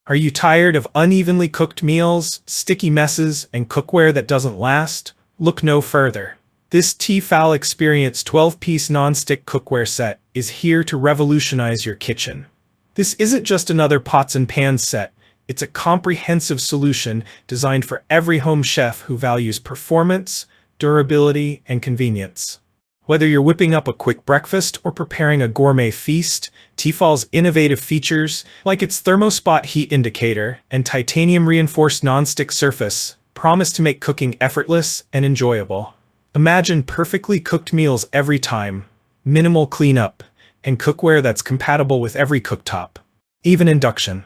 Are you tired of unevenly cooked meals, sticky messes, and cookware that doesn't last? Look no further. This T-Fal Experience 12-piece non-stick cookware set is here to revolutionize your kitchen. This isn't just another pots and pans set. It's a comprehensive solution designed for every home chef who values performance, durability, and convenience. Whether you're whipping up a quick breakfast or preparing a gourmet feast, T-Fal's innovative features, like its Thermo-Spot heat indicator and titanium-reinforced non-stick surface, promise to make cooking effortless and enjoyable. Imagine perfectly cooked meals every time, minimal cleanup, and cookware that's compatible with every cooktop, even induction.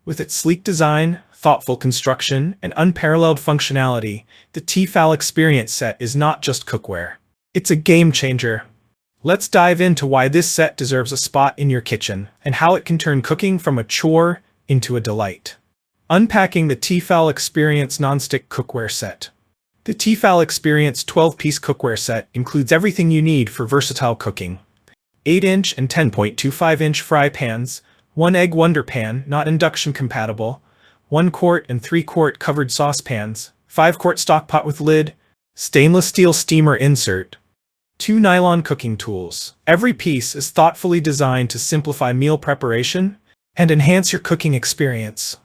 With its sleek design, thoughtful construction, and unparalleled functionality, the T-Fal Experience set is not just cookware. It's a game changer. Let's dive into why this set deserves a spot in your kitchen and how it can turn cooking from a chore into a delight. Unpacking the T-Fal Experience Nonstick Cookware Set. The T-Fal Experience 12-piece cookware set includes everything you need for versatile cooking. 8-inch and 10.25-inch fry pans, 1 egg wonder pan not induction compatible, 1 quart and 3-quart covered saucepans, 5-quart stock pot with lid, stainless steel steamer insert, 2 nylon cooking tools. Every piece is thoughtfully designed to simplify meal preparation and enhance your cooking experience.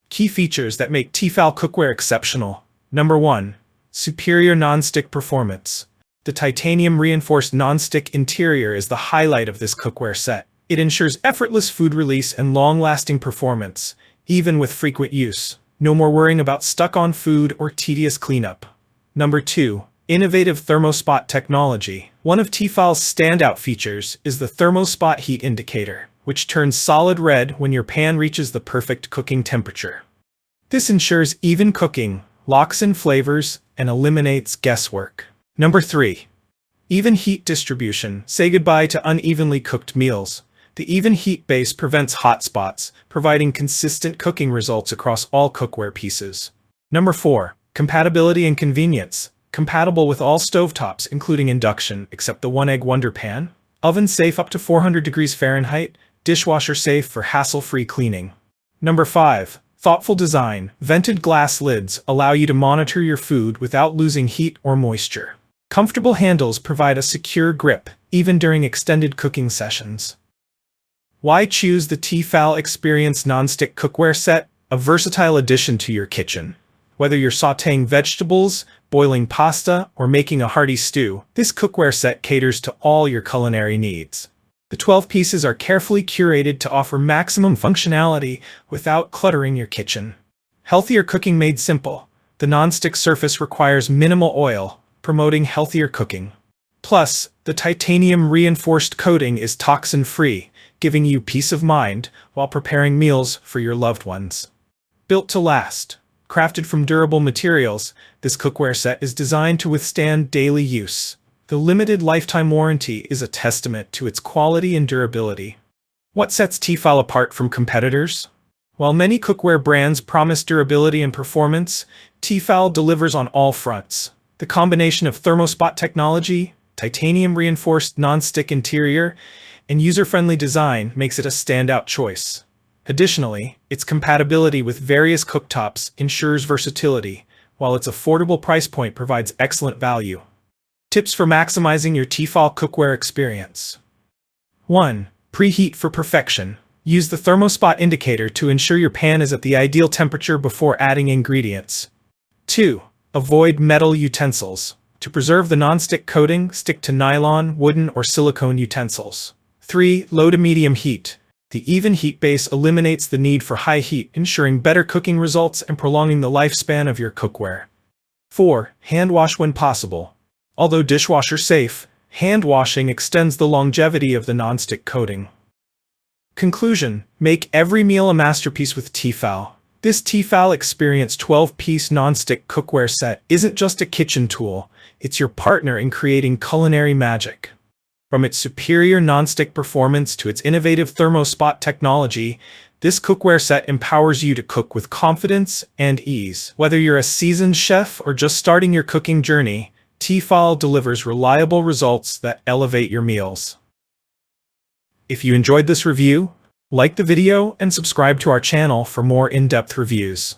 Key features that make T-Fal Cookware exceptional. Number 1. Superior non-stick performance. The titanium-reinforced non-stick interior is the highlight of this cookware set. It ensures effortless food release and long-lasting performance, even with frequent use. No more worrying about stuck-on food or tedious cleanup. Number 2. Innovative Thermo-Spot technology. One of T-Fal's standout features is the Thermo-Spot heat indicator, which turns solid red when your pan reaches the perfect cooking temperature. This ensures even cooking, locks in flavors, and eliminates guesswork. Number 3. Even heat distribution. Say goodbye to unevenly cooked meals. The even heat base prevents hot spots, providing consistent cooking results across all cookware pieces. Number 4. Compatibility and convenience. Compatible with all stovetops, including induction, except the 1 egg wonder pan. Oven safe up to 400 degrees Fahrenheit. Dishwasher safe for hassle-free cleaning. Number 5. Thoughtful design. Vented glass lids allow you to monitor your food without losing heat or moisture. Comfortable handles provide a secure grip, even during extended cooking sessions. Why choose the T-Fal Experience Nonstick Cookware Set? A versatile addition to your kitchen. Whether you're sautéing vegetables, boiling pasta, or making a hearty stew, this cookware set caters to all your culinary needs. The 12 pieces are carefully curated to offer maximum functionality without cluttering your kitchen. Healthier cooking made simple. The nonstick surface requires minimal oil, promoting healthier cooking. Plus, the titanium-reinforced coating is toxin-free, giving you peace of mind while preparing meals for your loved ones. Built to last. Crafted from durable materials, this cookware set is designed to withstand daily use. The limited lifetime warranty is a testament to its quality and durability. What sets T-Fal apart from competitors? While many cookware brands promise durability and performance, T-Fal delivers on all fronts. The combination of Thermo-Spot technology, titanium-reinforced non-stick interior, and user-friendly design makes it a standout choice. Additionally, its compatibility with various cooktops ensures versatility, while its affordable price point provides excellent value. Tips for maximizing your T-Fal cookware experience. 1. Preheat for perfection. Use the Thermo-Spot indicator to ensure your pan is at the ideal temperature before adding ingredients. 2. Avoid metal utensils. To preserve the non-stick coating, stick to nylon, wooden, or silicone utensils. 3. Low to medium heat. The even heat base eliminates the need for high heat, ensuring better cooking results and prolonging the lifespan of your cookware. 4. Hand wash when possible. Although dishwasher safe, hand washing extends the longevity of the nonstick coating. Conclusion: make every meal a masterpiece with T-Fal. This T-Fal Experience 12-piece nonstick cookware set isn't just a kitchen tool, it's your partner in creating culinary magic. From its superior nonstick performance to its innovative Thermo-Spot technology, this cookware set empowers you to cook with confidence and ease. Whether you're a seasoned chef or just starting your cooking journey, T-Fal delivers reliable results that elevate your meals. If you enjoyed this review, Like the video and subscribe to our channel for more in-depth reviews.